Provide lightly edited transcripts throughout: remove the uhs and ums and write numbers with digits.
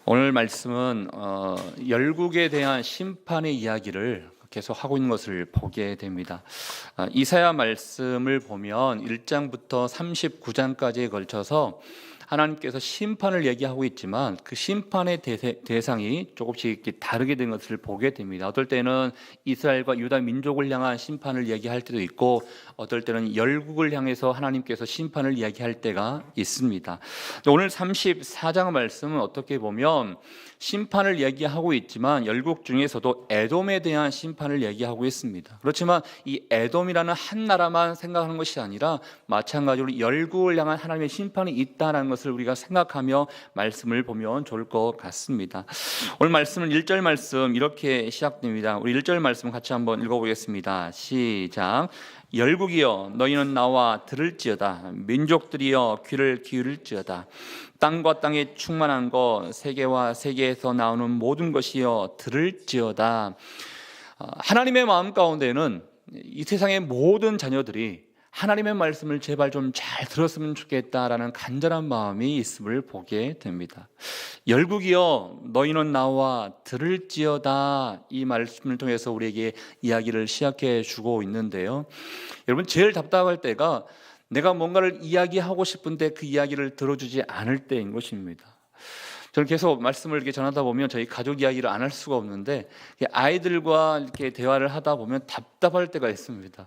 오늘 말씀은 열국에 대한 심판의 이야기를 계속 하고 있는 것을 보게 됩니다. 이사야 말씀을 보면 1장부터 39장까지에 걸쳐서 하나님께서 심판을 얘기하고 있지만 그 심판의 대상이 조금씩 다르게 된 것을 보게 됩니다. 어떨 때는 이스라엘과 유다 민족을 향한 심판을 얘기할 때도 있고, 어떨 때는 열국을 향해서 하나님께서 심판을 이야기할 때가 있습니다. 오늘 34장 말씀은 어떻게 보면 심판을 얘기하고 있지만 열국 중에서도 에돔에 대한 심판을 얘기하고 있습니다. 그렇지만 이 에돔이라는 한 나라만 생각하는 것이 아니라 마찬가지로 열국을 향한 하나님의 심판이 있다는 것을 우리가 생각하며 말씀을 보면 좋을 것 같습니다. 오늘 말씀은 1절 말씀 이렇게 시작됩니다. 우리 1절 말씀 같이 한번 읽어보겠습니다. 시작. 열국이여 너희는 나와 들을지어다. 민족들이여 귀를 기울일지어다. 땅과 땅에 충만한 것, 세계와 세계에서 나오는 모든 것이여 들을지어다. 하나님의 마음 가운데는 이 세상의 모든 자녀들이 하나님의 말씀을 제발 좀 잘 들었으면 좋겠다라는 간절한 마음이 있음을 보게 됩니다. 열국이여 너희는 나와 들을지어다, 이 말씀을 통해서 우리에게 이야기를 시작해 주고 있는데요. 여러분, 제일 답답할 때가 내가 뭔가를 이야기하고 싶은데 그 이야기를 들어주지 않을 때인 것입니다. 저는 계속 말씀을 이렇게 전하다 보면 저희 가족 이야기를 안 할 수가 없는데, 아이들과 이렇게 대화를 하다 보면 답답할 때가 있습니다.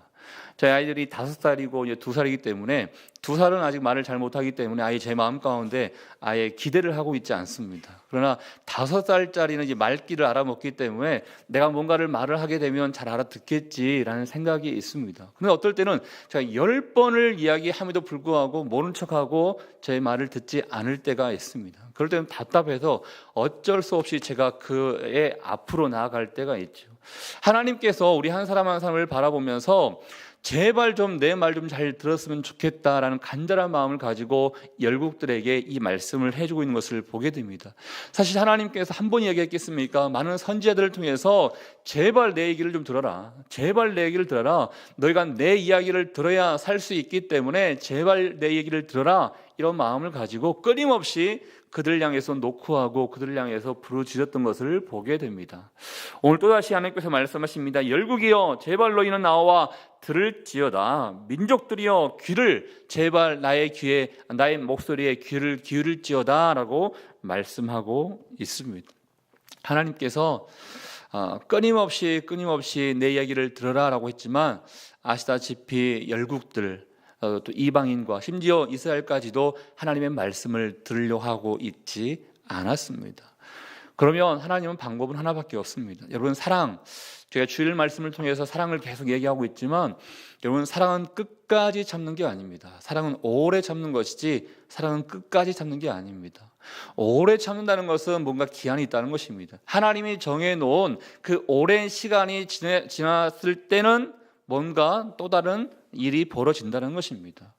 저희 아이들이 5살이고 이제 2살이기 때문에 2살은 아직 말을 잘 못하기 때문에 아예 제 마음 가운데 아예 기대를 하고 있지 않습니다. 그러나 5살짜리는 이제 말귀를 알아먹기 때문에 내가 뭔가를 말을 하게 되면 잘 알아듣겠지라는 생각이 있습니다. 그런데 어떨 때는 제가 10번을 이야기함에도 불구하고 모른 척하고 제 말을 듣지 않을 때가 있습니다. 그럴 때는 답답해서 어쩔 수 없이 제가 그의 앞으로 나아갈 때가 있죠. 하나님께서 우리 한 사람 한 사람을 바라보면서 제발 좀 내 말 좀 잘 들었으면 좋겠다라는 간절한 마음을 가지고 열국들에게 이 말씀을 해주고 있는 것을 보게 됩니다. 사실 하나님께서 한 번 얘기했겠습니까? 많은 선지자들을 통해서 제발 내 얘기를 좀 들어라, 제발 내 얘기를 들어라, 너희가 내 이야기를 들어야 살 수 있기 때문에 제발 내 얘기를 들어라, 이런 마음을 가지고 끊임없이 그들을 향해서 노크하고 그들을 향해서 부르짖었던 것을 보게 됩니다. 오늘 또다시 하나님께서 말씀하십니다. 열국이여 제발 너희는 나와 들을지어다. 민족들이여 귀를 제발 나의 귀에, 나의 목소리에 귀를 기울일지어다 라고 말씀하고 있습니다. 하나님께서 끊임없이 내 이야기를 들어라 라고 했지만, 아시다시피 열국들, 또 이방인과 심지어 이스라엘까지도 하나님의 말씀을 들으려고 하고 있지 않았습니다. 그러면 하나님은 방법은 하나밖에 없습니다. 여러분, 사랑, 제가 주일 말씀을 통해서 사랑을 계속 얘기하고 있지만, 여러분, 사랑은 끝까지 참는 게 아닙니다. 사랑은 오래 참는 것이지 사랑은 끝까지 참는 게 아닙니다. 오래 참는다는 것은 뭔가 기한이 있다는 것입니다. 하나님이 정해놓은 그 오랜 시간이 지났을 때는 뭔가 또 다른 일이 벌어진다는 것입니다.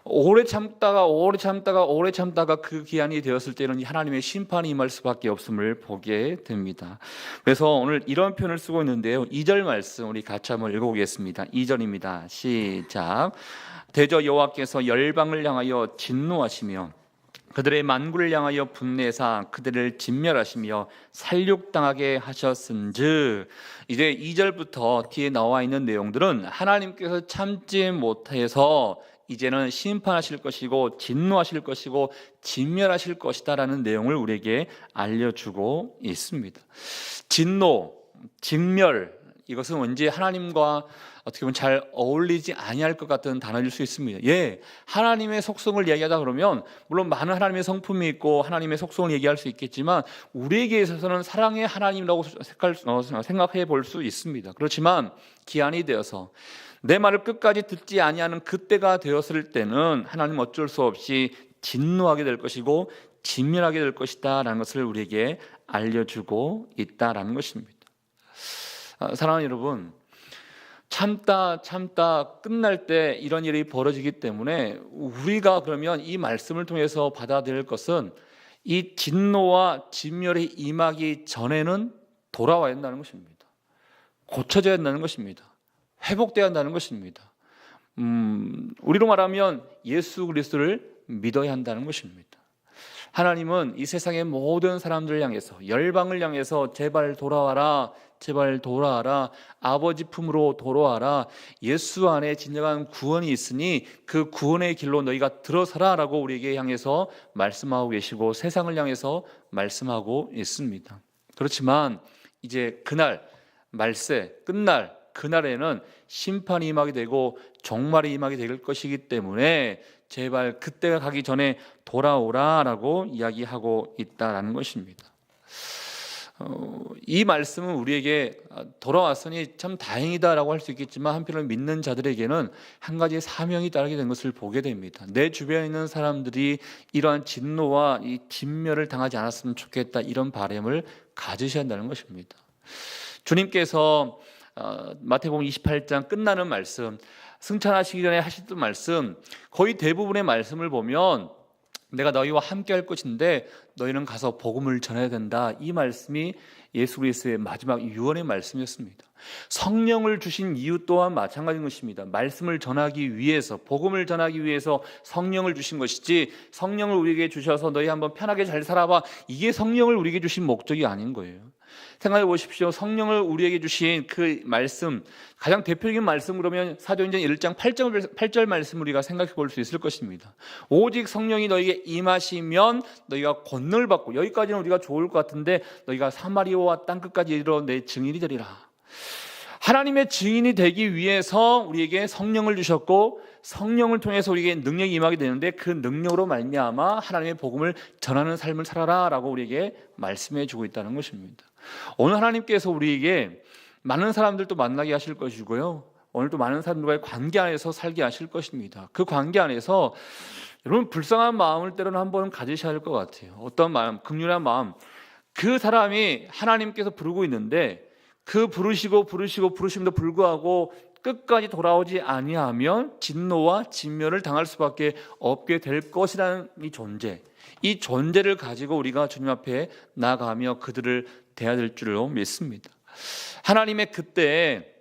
오래 참다가 그 기한이 되었을 때는 하나님의 심판이 임할 수밖에 없음을 보게 됩니다. 그래서 오늘 이런 표현을 쓰고 있는데요. 2절 말씀 우리 같이 한번 읽어보겠습니다. 2절입니다. 시작. 대저 여호와께서 열방을 향하여 진노하시며 그들의 만군을 향하여 분내사 그들을 진멸하시며 살육당하게 하셨은즉, 이제 2절부터 뒤에 나와 있는 내용들은 하나님께서 참지 못해서 이제는 심판하실 것이고 진노하실 것이고 진멸하실 것이다라는 내용을 우리에게 알려주고 있습니다. 진노, 진멸, 이것은 왠지 하나님과 어떻게 보면 잘 어울리지 아니할 것 같은 단어일 수 있습니다. 하나님의 속성을 얘기하다 그러면 물론 많은 하나님의 성품이 있고 하나님의 속성을 얘기할 수 있겠지만, 우리에게 있어서는 사랑의 하나님이라고 생각해 볼 수 있습니다. 그렇지만 기한이 되어서 내 말을 끝까지 듣지 아니하는 그때가 되었을 때는 하나님 어쩔 수 없이 진노하게 될 것이고 진멸하게 될 것이다 라는 것을 우리에게 알려주고 있다라는 것입니다. 사랑하는 여러분, 참다 끝날 때 이런 일이 벌어지기 때문에 우리가 그러면 이 말씀을 통해서 받아들일 것은 이 진노와 진멸이 임하기 전에는 돌아와야 한다는 것입니다. 고쳐져야 한다는 것입니다. 회복되어야 한다는 것입니다. 우리로 말하면 예수 그리스도를 믿어야 한다는 것입니다. 하나님은 이 세상의 모든 사람들을 향해서, 열방을 향해서 제발 돌아와라, 제발 돌아와라, 아버지 품으로 돌아와라, 예수 안에 진정한 구원이 있으니 그 구원의 길로 너희가 들어서라 라고 우리에게 향해서 말씀하고 계시고 세상을 향해서 말씀하고 있습니다. 그렇지만 이제 그날 말세 끝날 그날에는 심판이 임하게 되고 종말이 임하게 될 것이기 때문에 제발 그때가 가기 전에 돌아오라라고 이야기하고 있다라는 것입니다. 이 말씀은 우리에게 돌아왔으니 참 다행이다라고 할 수 있겠지만 한편으로 믿는 자들에게는 한 가지 사명이 따르게 된 것을 보게 됩니다. 내 주변에 있는 사람들이 이러한 진노와 이 진멸을 당하지 않았으면 좋겠다, 이런 바람을 가지셔야 한다는 것입니다. 주님께서 마태복음 28장 끝나는 말씀, 승천하시기 전에 하셨던 말씀, 거의 대부분의 말씀을 보면 내가 너희와 함께 할 것인데 너희는 가서 복음을 전해야 된다, 이 말씀이 예수 그리스도의 마지막 유언의 말씀이었습니다. 성령을 주신 이유 또한 마찬가지인 것입니다. 말씀을 전하기 위해서, 복음을 전하기 위해서 성령을 주신 것이지, 성령을 우리에게 주셔서 너희 한번 편하게 잘 살아봐, 이게 성령을 우리에게 주신 목적이 아닌 거예요. 생각해 보십시오. 성령을 우리에게 주신 그 말씀, 가장 대표적인 말씀 그러면 사도행전 1장 8절 말씀 우리가 생각해 볼 수 있을 것입니다. 오직 성령이 너희에게 임하시면 너희가 권능을 받고, 여기까지는 우리가 좋을 것 같은데 너희가 사마리아와 땅끝까지 이르러 내 증인이 되리라. 하나님의 증인이 되기 위해서 우리에게 성령을 주셨고 성령을 통해서 우리에게 능력이 임하게 되는데 그 능력으로 말미암아 하나님의 복음을 전하는 삶을 살아라 라고 우리에게 말씀해 주고 있다는 것입니다. 오늘 하나님께서 우리에게 많은 사람들도 만나게 하실 것이고요, 오늘도 많은 사람들과의 관계 안에서 살게 하실 것입니다. 그 관계 안에서 여러분 불쌍한 마음을 때로는 한번 가지셔야 할 것 같아요. 어떤 마음? 극률한 마음. 그 사람이 하나님께서 부르고 있는데 그 부르심도 불구하고 끝까지 돌아오지 아니하면 진노와 진멸을 당할 수밖에 없게 될 것이라는 이 존재를 가지고 우리가 주님 앞에 나아가며 그들을 대해야 될 줄로 믿습니다. 하나님의 그때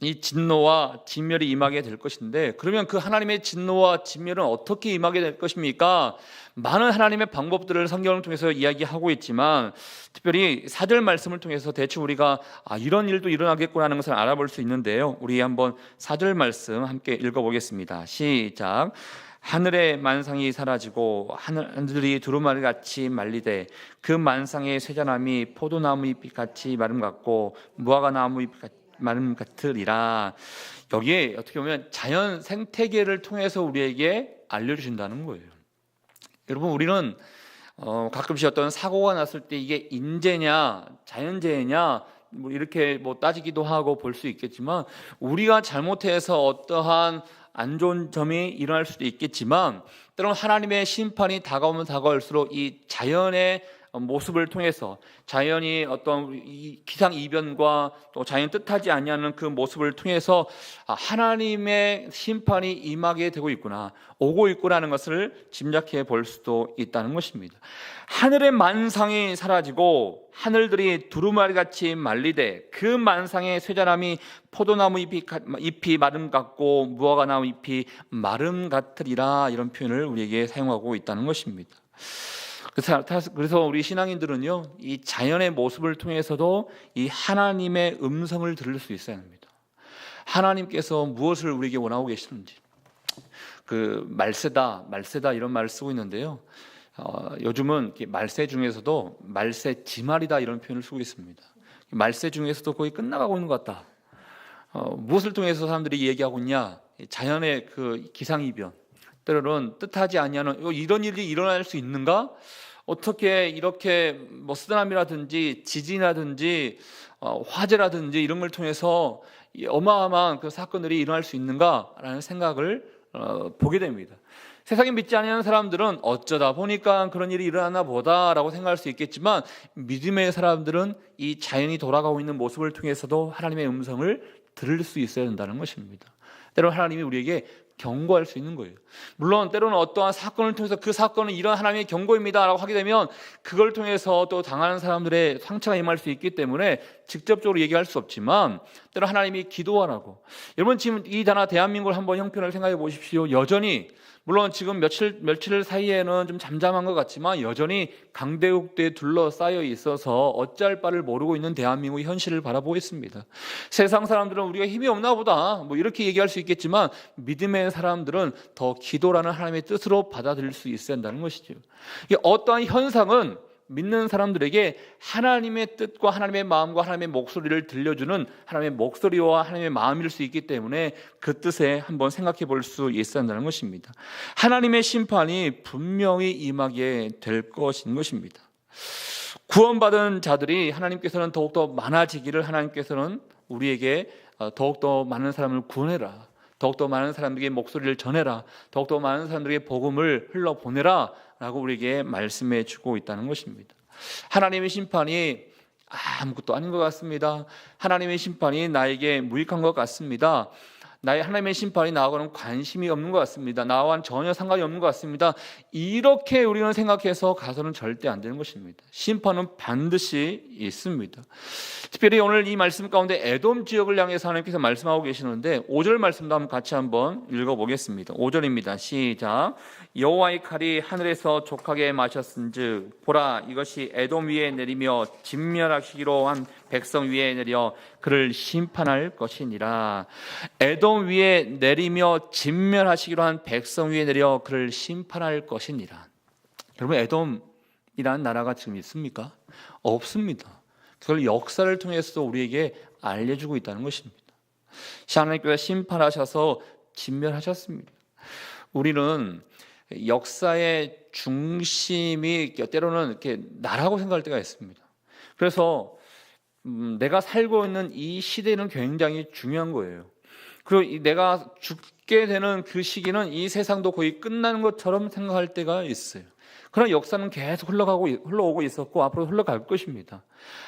이 진노와 진멸이 임하게 될 것인데, 그러면 그 하나님의 진노와 진멸은 어떻게 임하게 될 것입니까? 많은 하나님의 방법들을 성경을 통해서 이야기하고 있지만 특별히 4절 말씀을 통해서 대충 우리가 이런 일도 일어나겠구나 하는 것을 알아볼 수 있는데요, 우리 한번 4절 말씀 함께 읽어보겠습니다. 시작. 하늘의 만상이 사라지고 하늘들이 두루마리 같이 말리되 그 만상의 쇠자나무 포도나무 잎 같이 마름 같고 무화과 나무 잎 같이 마름 같으리라. 여기에 어떻게 보면 자연 생태계를 통해서 우리에게 알려주신다는 거예요. 여러분, 우리는 가끔씩 어떤 사고가 났을 때 이게 인재냐 자연재해냐 이렇게 따지기도 하고 볼 수 있겠지만, 우리가 잘못해서 어떠한 안 좋은 점이 일어날 수도 있겠지만 때로는 하나님의 심판이 다가오면 다가올수록 이 자연의 모습을 통해서, 자연이 어떤 기상이변과 또 자연 뜻하지 아니하는 그 모습을 통해서 하나님의 심판이 임하게 되고 있구나, 오고 있구나는 것을 짐작해 볼 수도 있다는 것입니다. 하늘의 만상이 사라지고 하늘들이 두루마리같이 말리되 그 만상의 쇠자나무 포도나무 잎이 마름 같고 무화과 나무 잎이 마름 같으리라, 이런 표현을 우리에게 사용하고 있다는 것입니다. 그래서 우리 신앙인들은요, 이 자연의 모습을 통해서도 이 하나님의 음성을 들을 수 있어야 합니다. 하나님께서 무엇을 우리에게 원하고 계시는지. 그 말세다 이런 말을 쓰고 있는데요, 요즘은 말세 중에서도 말세지말이다 이런 표현을 쓰고 있습니다. 말세 중에서도 거의 끝나가고 있는 것 같다. 무엇을 통해서 사람들이 얘기하고 있냐? 자연의 그 기상이변, 때로는 뜻하지 아니하는 이런 일이 일어날 수 있는가? 어떻게 이렇게 쓰나미라든지 지진이라든지 화재라든지 이런 걸 통해서 어마어마한 그 사건들이 일어날 수 있는가라는 생각을 보게 됩니다. 세상에 믿지 않는 사람들은 어쩌다 보니까 그런 일이 일어나나 보다라고 생각할 수 있겠지만, 믿음의 사람들은 이 자연이 돌아가고 있는 모습을 통해서도 하나님의 음성을 들을 수 있어야 된다는 것입니다. 때로는 하나님이 우리에게 경고할 수 있는 거예요. 물론 때로는 어떠한 사건을 통해서 그 사건은 이런 하나님의 경고입니다 라고 하게 되면 그걸 통해서 또 당하는 사람들의 상처가 임할 수 있기 때문에 직접적으로 얘기할 수 없지만, 때로는 하나님이 기도하라고. 여러분, 지금 이 나라 대한민국을 한번 형편을 생각해 보십시오. 여전히 물론 지금 며칠 사이에는 좀 잠잠한 것 같지만 여전히 강대국대에 둘러싸여 있어서 어찌할 바를 모르고 있는 대한민국의 현실을 바라보고 있습니다. 세상 사람들은 우리가 힘이 없나 보다 뭐 이렇게 얘기할 수 있겠지만 믿음의 사람들은 더 기도라는 하나님의 뜻으로 받아들일 수 있어야 한다는 것이죠. 이게 어떠한 현상은 믿는 사람들에게 하나님의 뜻과 하나님의 마음과 하나님의 목소리를 들려주는 하나님의 목소리와 하나님의 마음일 수 있기 때문에 그 뜻에 한번 생각해 볼 수 있어야 한다는 것입니다. 하나님의 심판이 분명히 임하게 될 것인 것입니다. 구원받은 자들이 하나님께서는 더욱더 많아지기를 하나님께서는 우리에게 더욱더 많은 사람을 구원해라, 더욱더 많은 사람들에게 목소리를 전해라, 더욱더 많은 사람들에게 복음을 흘러보내라 라고 우리에게 말씀해 주고 있다는 것입니다. 하나님의 심판이 아무것도 아닌 것 같습니다. 하나님의 심판이 나에게 무익한 것 같습니다. 나의 하나님의 심판이 나하고는 관심이 없는 것 같습니다. 나와는 전혀 상관이 없는 것 같습니다. 이렇게 우리는 생각해서 가서는 절대 안 되는 것입니다. 심판은 반드시 있습니다. 특별히 오늘 이 말씀 가운데 에돔 지역을 향해서 하나님께서 말씀하고 계시는데 5절 말씀도 같이 한번 읽어보겠습니다. 5절입니다. 시작. 여호와의 칼이 하늘에서 족하게 마셨은즉 보라 이것이 에돔 위에 내리며 진멸하시기로 한 백성 위에 내려 그를 심판할 것이니라. 에돔 위에 내리며 진멸하시기로 한 백성 위에 내려 그를 심판할 것이니라. 여러분, 에돔이라는 나라가 지금 있습니까? 없습니다. 그걸 역사를 통해서 우리에게 알려주고 있다는 것입니다. 하나님께서 심판하셔서 진멸하셨습니다. 우리는 역사의 중심이 때로는 이렇게 나라고 생각할 때가 있습니다. 그래서 내가 살고 있는 이 시대는 굉장히 중요한 거예요. 그리고 내가 죽게 되는 그 시기는 이 세상도 거의 끝나는 것처럼 생각할 때가 있어요. 그러나 역사는 계속 흘러오고 있었고 앞으로 흘러갈 것입니다.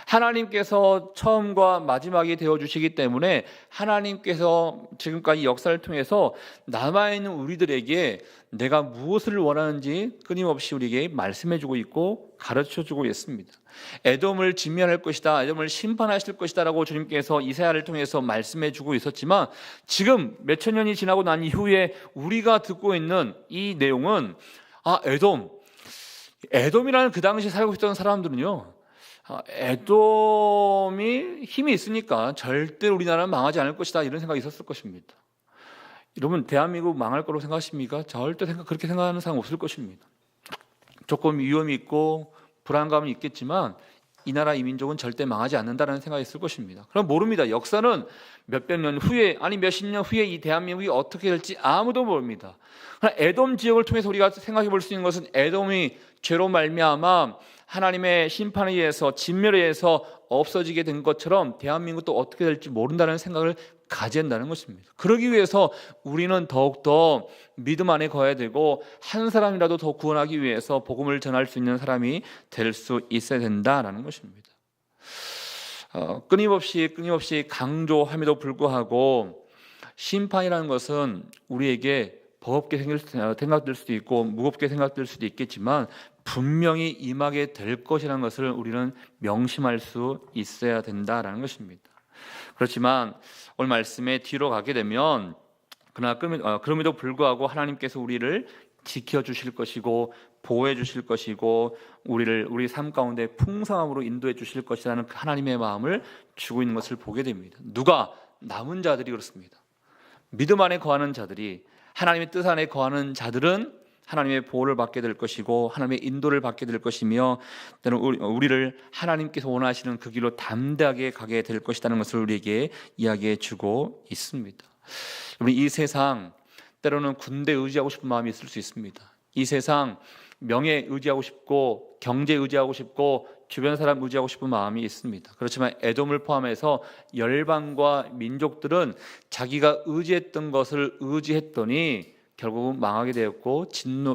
하나님께서 처음과 마지막이 되어주시기 때문에 하나님께서 지금까지 역사를 통해서 남아있는 우리들에게 내가 무엇을 원하는지 끊임없이 우리에게 말씀해주고 있고 가르쳐주고 있습니다. 에돔을 진멸할 것이다, 에돔을 심판하실 것이다 라고 주님께서 이사야를 통해서 말씀해주고 있었지만 지금 몇천 년이 지나고 난 이후에 우리가 듣고 있는 이 내용은 에돔이라는 그 당시 살고 있던 사람들은요, 에돔이 힘이 있으니까 절대 우리나라는 망하지 않을 것이다 이런 생각이 있었을 것입니다. 여러분, 대한민국 망할 거라고 생각하십니까? 절대 그렇게 생각하는 사람 없을 것입니다. 조금 위험이 있고 불안감이 있겠지만 이 나라 이 민족은 절대 망하지 않는다는 생각이 있을 것입니다. 그럼 모릅니다. 역사는 몇백 년 후에 아니 몇십 년 후에 이 대한민국이 어떻게 될지 아무도 모릅니다. 그러나 에돔 지역을 통해서 우리가 생각해 볼 수 있는 것은 에돔이 죄로 말미암아 하나님의 심판에 의해서 진멸에 의해서 없어지게 된 것처럼 대한민국도 어떻게 될지 모른다는 생각을 가져야 한다는 것입니다. 그러기 위해서 우리는 더욱더 믿음 안에 거해야 되고 한 사람이라도 더 구원하기 위해서 복음을 전할 수 있는 사람이 될 수 있어야 된다는 것입니다. 끊임없이 강조함에도 불구하고 심판이라는 것은 우리에게 버겁게 생각될 수도 있고 무겁게 생각될 수도 있겠지만 분명히 임하게 될 것이라는 것을 우리는 명심할 수 있어야 된다는 것입니다. 그렇지만 오늘 말씀에 뒤로 가게 되면 그럼에도 불구하고 하나님께서 우리를 지켜주실 것이고 보호해 주실 것이고 우리 삶 가운데 풍성함으로 인도해 주실 것이라는 그 하나님의 마음을 주고 있는 것을 보게 됩니다. 누가? 남은 자들이 그렇습니다. 믿음 안에 거하는 자들이, 하나님의 뜻 안에 거하는 자들은 하나님의 보호를 받게 될 것이고 하나님의 인도를 받게 될 것이며 때는 우리를 하나님께서 원하시는 그 길로 담대하게 가게 될 것이라는 것을 우리에게 이야기해 주고 있습니다. 이 세상 때로는 군대 의지하고 싶은 마음이 있을 수 있습니다. 이 세상 명예 의지하고 싶고 경제 의지하고 싶고 주변 사람 의지하고 싶은 마음이 있습니다. 그렇지만 에돔을 포함해서 열방과 민족들은 자기가 의지했던 것을 의지했더니 결국은 망하게 되었고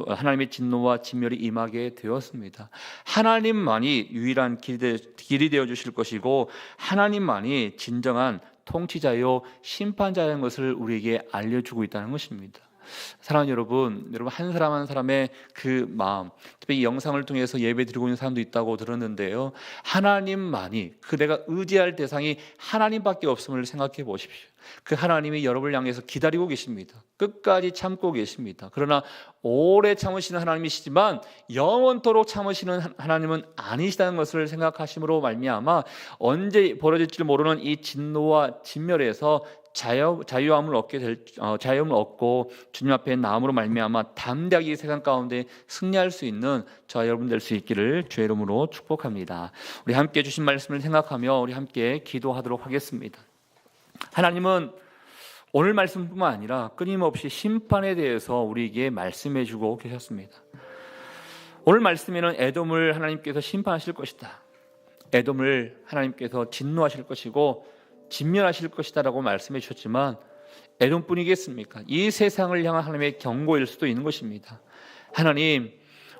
하나님의 진노와 진멸이 임하게 되었습니다. 하나님만이 유일한 길이 되어 주실 것이고 하나님만이 진정한 통치자요 심판자라는 것을 우리에게 알려주고 있다는 것입니다. 사랑하는 여러분 한 사람 한 사람의 그 마음, 특히 이 영상을 통해서 예배 드리고 있는 사람도 있다고 들었는데요, 하나님만이, 그 내가 의지할 대상이 하나님밖에 없음을 생각해 보십시오. 그 하나님이 여러분을 향해서 기다리고 계십니다. 끝까지 참고 계십니다. 그러나 오래 참으시는 하나님이시지만 영원토록 참으시는 하나님은 아니시다는 것을 생각하심으로 말미암아 언제 벌어질지 모르는 이 진노와 진멸에서 자유함을 얻고 주님 앞에 나음으로 말미암아 담대하게 이 세상 가운데 승리할 수 있는 저와 여러분 될 수 있기를 주의 이름으로 축복합니다. 우리 함께 주신 말씀을 생각하며 우리 함께 기도하도록 하겠습니다. 하나님은 오늘 말씀뿐만 아니라 끊임없이 심판에 대해서 우리에게 말씀해 주고 계셨습니다. 오늘 말씀에는 에돔을 하나님께서 심판하실 것이다, 에돔을 하나님께서 진노하실 것이고 진멸하실 것이다 라고 말씀해 주셨지만 에돔뿐이겠습니까? 이 세상을 향한 하나님의 경고일 수도 있는 것입니다. 하나님,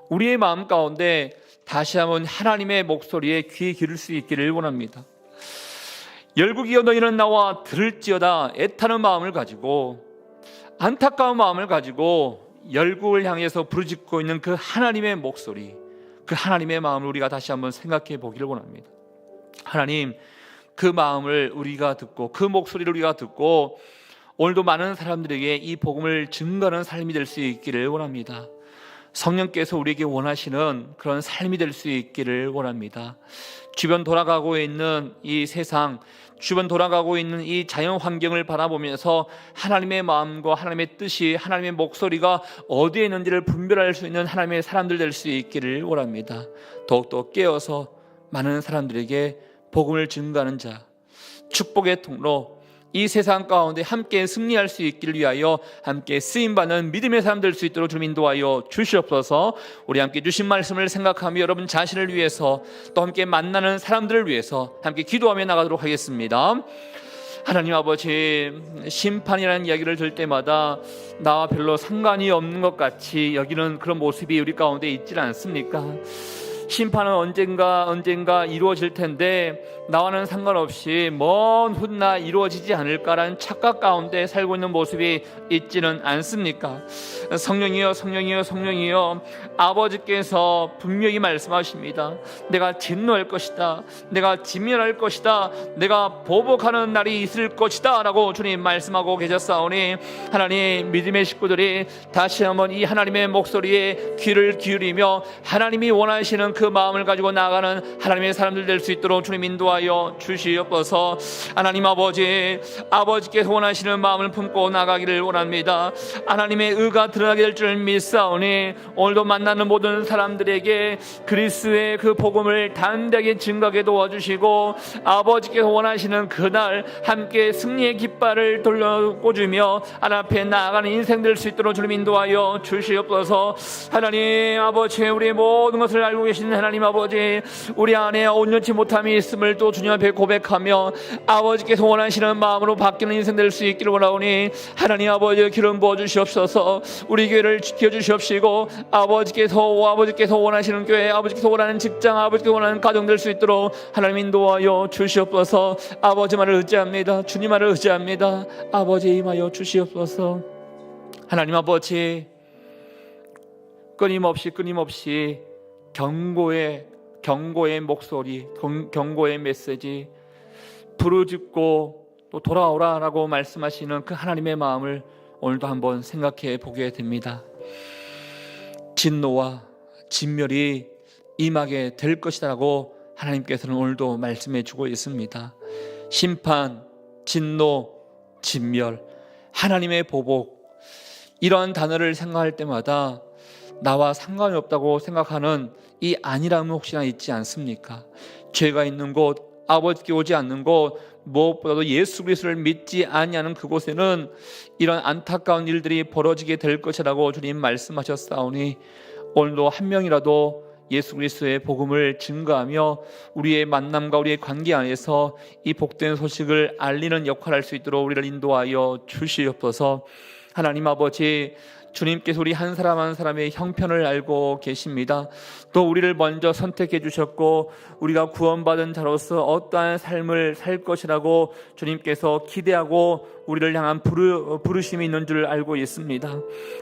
우리의 마음 가운데 다시 한번 하나님의 목소리에 귀 기울일 수 있기를 원합니다. 열국이여 너희는 나와 들을지어다 애타는 마음을 가지고, 안타까운 마음을 가지고 열국을 향해서 부르짖고 있는 그 하나님의 목소리, 그 하나님의 마음을 우리가 다시 한번 생각해 보기를 원합니다. 하나님, 그 마음을 우리가 듣고 그 목소리를 우리가 듣고 오늘도 많은 사람들에게 이 복음을 증거하는 삶이 될 수 있기를 원합니다. 성령께서 우리에게 원하시는 그런 삶이 될 수 있기를 원합니다. 주변 돌아가고 있는 이 세상, 주변 돌아가고 있는 이 자연 환경을 바라보면서 하나님의 마음과 하나님의 뜻이, 하나님의 목소리가 어디에 있는지를 분별할 수 있는 하나님의 사람들 될 수 있기를 원합니다. 더욱더 깨어서 많은 사람들에게 복음을 증거하는 자, 축복의 통로, 이 세상 가운데 함께 승리할 수 있기를 위하여 함께 쓰임받는 믿음의 사람 될 수 있도록 주님 인도하여 주시옵소서. 우리 함께 주신 말씀을 생각하며 여러분 자신을 위해서 또 함께 만나는 사람들을 위해서 함께 기도하며 나가도록 하겠습니다. 하나님 아버지, 심판이라는 이야기를 들을 때마다 나와 별로 상관이 없는 것 같이 여기는 그런 모습이 우리 가운데 있지 않습니까? 심판은 언젠가 이루어질 텐데 나와는 상관없이 먼 훗나 이루어지지 않을까라는 착각 가운데 살고 있는 모습이 있지는 않습니까? 성령이여, 성령이여, 성령이여, 아버지께서 분명히 말씀하십니다. 내가 진노할 것이다, 내가 진멸할 것이다, 내가 보복하는 날이 있을 것이다 라고 주님 말씀하고 계셨사오니, 하나님, 믿음의 식구들이 다시 한번 이 하나님의 목소리에 귀를 기울이며 하나님이 원하시는 그 마음을 가지고 나아가는 하나님의 사람들 될 수 있도록 주님 인도하여 주시옵소서. 하나님 아버지께서 원하시는 마음을 품고 나가기를 원합니다. 하나님의 의가 드러나게 될 줄 믿사오니 오늘도 만나는 모든 사람들에게 그리스도의 그 복음을 담대하게 증거하게 도와주시고, 아버지께서 원하시는 그날 함께 승리의 깃발을 돌려꽂으며 하나님 앞에 나아가는 인생 될 수 있도록 주님 인도하여 주시옵소서. 하나님 아버지, 우리의 모든 것을 알고 계신 하나님 아버지, 우리 안에 온전치 못함이 있음을 또 주님 앞에 고백하며 아버지께서 원하시는 마음으로 바뀌는 인생 될 수 있기를 원하오니, 하나님 아버지 기름 부어 주시옵소서. 우리 교회를 지켜 주시옵시고, 아버지께서 원하시는 교회, 아버지께서 원하는 직장, 아버지께서 원하는 가정 될 수 있도록 하나님 인도하여 주시옵소서. 아버지만을 의지합니다. 주님만을 의지합니다. 아버지 임하여 주시옵소서. 하나님 아버지, 끊임없이 경고의 목소리, 경고의 메시지, 부르짖고 또 돌아오라라고 말씀하시는 그 하나님의 마음을 오늘도 한번 생각해 보게 됩니다. 진노와 진멸이 임하게 될 것이라고 하나님께서는 오늘도 말씀해 주고 있습니다. 심판, 진노, 진멸, 하나님의 보복, 이러한 단어를 생각할 때마다 나와 상관이 없다고 생각하는 이 안일함은 혹시나 있지 않습니까? 죄가 있는 곳, 아버지께 오지 않는 곳, 무엇보다도 예수 그리스도를 믿지 아니하는 그곳에는 이런 안타까운 일들이 벌어지게 될 것이라고 주님 말씀하셨사오니, 오늘도 한 명이라도 예수 그리스도의 복음을 증거하며 우리의 만남과 우리의 관계 안에서 이 복된 소식을 알리는 역할을 할 수 있도록 우리를 인도하여 주시옵소서. 하나님 아버지, 주님께서 우리 한 사람 한 사람의 형편을 알고 계십니다. 또 우리를 먼저 선택해 주셨고 우리가 구원받은 자로서 어떠한 삶을 살 것이라고 주님께서 기대하고 우리를 향한 부르심이 있는 줄 알고 있습니다.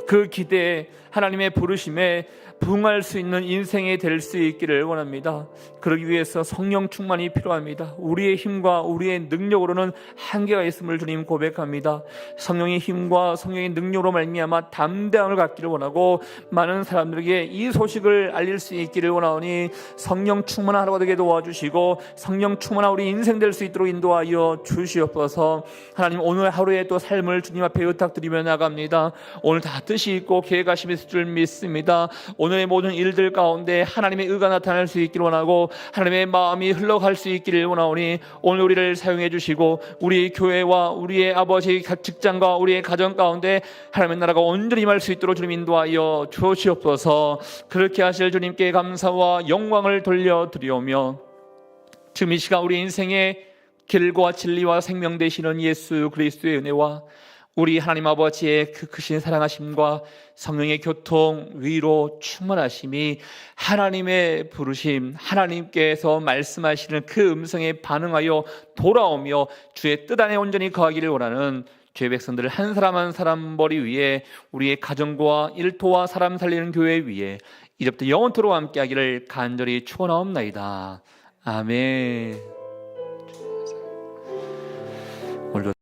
그 기대에 하나님의 부르심에 부응할 수 있는 인생이 될 수 있기를 원합니다. 그러기 위해서 성령 충만이 필요합니다. 우리의 힘과 우리의 능력으로는 한계가 있음을 주님 고백합니다. 성령의 힘과 성령의 능력으로 말미암아 담대함을 갖기를 원하고 많은 사람들에게 이 소식을 알릴 수 있기를 원하오니 성령 충만한 하루가 되게 도와주시고 성령 충만한 우리 인생 될 수 있도록 인도하여 주시옵소서. 하나님, 오늘 하루의 또 삶을 주님 앞에 의탁드리며 나갑니다. 오늘 다 뜻이 있고 계획하심이 있을 줄 믿습니다. 오늘의 모든 일들 가운데 하나님의 의가 나타날 수 있기를 원하고 하나님의 마음이 흘러갈 수 있기를 원하오니 오늘 우리를 사용해 주시고 우리 교회와 우리의 아버지 직장과 우리의 가정 가운데 하나님의 나라가 온전히 임할 수 있도록 주님 인도하여 주시옵소서. 그렇게 하실 주님께 감사와 영광을 돌려드리오며 지금 이 시간 우리 인생의 길과 진리와 생명 되시는 예수 그리스도의 은혜와 우리 하나님 아버지의 그 크신 사랑하심과 성령의 교통, 위로, 충만하심이 하나님의 부르심, 하나님께서 말씀하시는 그 음성에 반응하여 돌아오며 주의 뜻 안에 온전히 거하기를 원하는 주의 백성들을 한 사람 한 사람 머리 위에 우리의 가정과 일터와 사람 살리는 교회 위에 이제부터 영원토록 함께하기를 간절히 축원하옵나이다. 아멘.